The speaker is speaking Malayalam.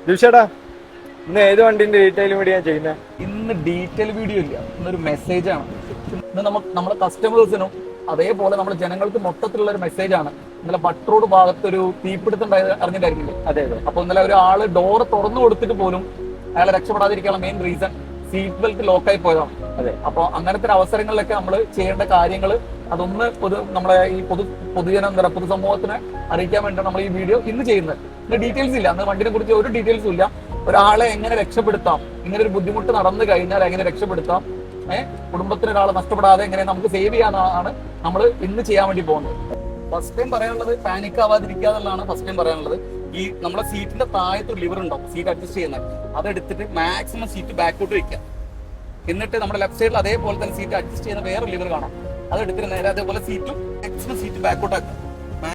ദിൽഷേട്ടാ, ഇന്ന് ഏത് വണ്ടിന്റെ ഡീറ്റെയിൽ വീഡിയോ ചെയ്യുന്നത്? ഇന്ന് ഡീറ്റെയിൽ വീഡിയോ ഇല്ല, ഇന്നൊരു മെസ്സേജാണ്. ഇന്ന് നമ്മുടെ കസ്റ്റമേഴ്സിനും അതേപോലെ നമ്മുടെ ജനങ്ങൾക്ക് മൊത്തത്തിലുള്ള ഒരു മെസ്സേജാണ്. ഇന്നലെ ബട്ട് റോഡ് ഭാഗത്തൊരു തീപിടുത്തം അറിഞ്ഞിട്ടായിരിക്കില്ലേ? അതെ അതെ. അപ്പൊ ഇന്നലെ ഒരാള് ഡോറ് തുറന്നു കൊടുത്തിട്ട് പോലും അയാളെ രക്ഷപ്പെടാതിരിക്കാനുള്ള മെയിൻ റീസൺ സീറ്റ് ബെൽറ്റ് ലോക്കായി പോയതാണ്. അതെ. അപ്പൊ അങ്ങനത്തെ അവസരങ്ങളിലൊക്കെ നമ്മൾ ചെയ്യേണ്ട കാര്യങ്ങൾ അതൊന്ന് നമ്മളെ ഈ പൊതുസമൂഹത്തിനെ അറിയിക്കാൻ വേണ്ടിയാണ് നമ്മൾ ഈ വീഡിയോ ഇന്ന് ചെയ്യുന്നത്. ഇന്ന് ഡീറ്റെയിൽസ് ഇല്ല, അന്ന് വണ്ടിനെ കുറിച്ച് ഒരു ഡീറ്റെയിൽസും ഇല്ല. ഒരാളെ എങ്ങനെ രക്ഷപ്പെടുത്താം, ഇങ്ങനെ ഒരു ബുദ്ധിമുട്ട് നടന്നു കഴിഞ്ഞാൽ എങ്ങനെ രക്ഷപ്പെടുത്താം, കുടുംബത്തിന് ഒരാളെ നഷ്ടപ്പെടാതെ എങ്ങനെ നമുക്ക് സേവ് ചെയ്യാനാണ് നമ്മൾ ഇന്ന് ചെയ്യാൻ വേണ്ടി പോകുന്നത്. ഫസ്റ്റ് ടൈം പറയാനുള്ളത് പാനിക് ആവാതിരിക്കുക എന്നുള്ളതാണ്. ഫസ്റ്റ് ടൈം പറയാനുള്ളത്, ഈ നമ്മുടെ സീറ്റിന്റെ താഴത്ത് ഒരു ലിവർ ഉണ്ടാവും സീറ്റ് അഡ്ജസ്റ്റ് ചെയ്യുന്നത്, അതെടുത്തിട്ട് മാക്സിമം സീറ്റ് ബാക്കോട്ട് വെക്കുക. എന്നിട്ട് നമ്മുടെ ലെഫ്റ്റ് സൈഡിൽ അതേപോലെ തന്നെ സീറ്റ് അഡ്ജസ്റ്റ് ചെയ്യുന്ന വേറെ ലിവർ കാണാം, അതെടുത്തിട്ട് നേരെ അതേപോലെ സീറ്റും മാക്സിമം സീറ്റ് ബാക്കോട്ട് ആക്കുക.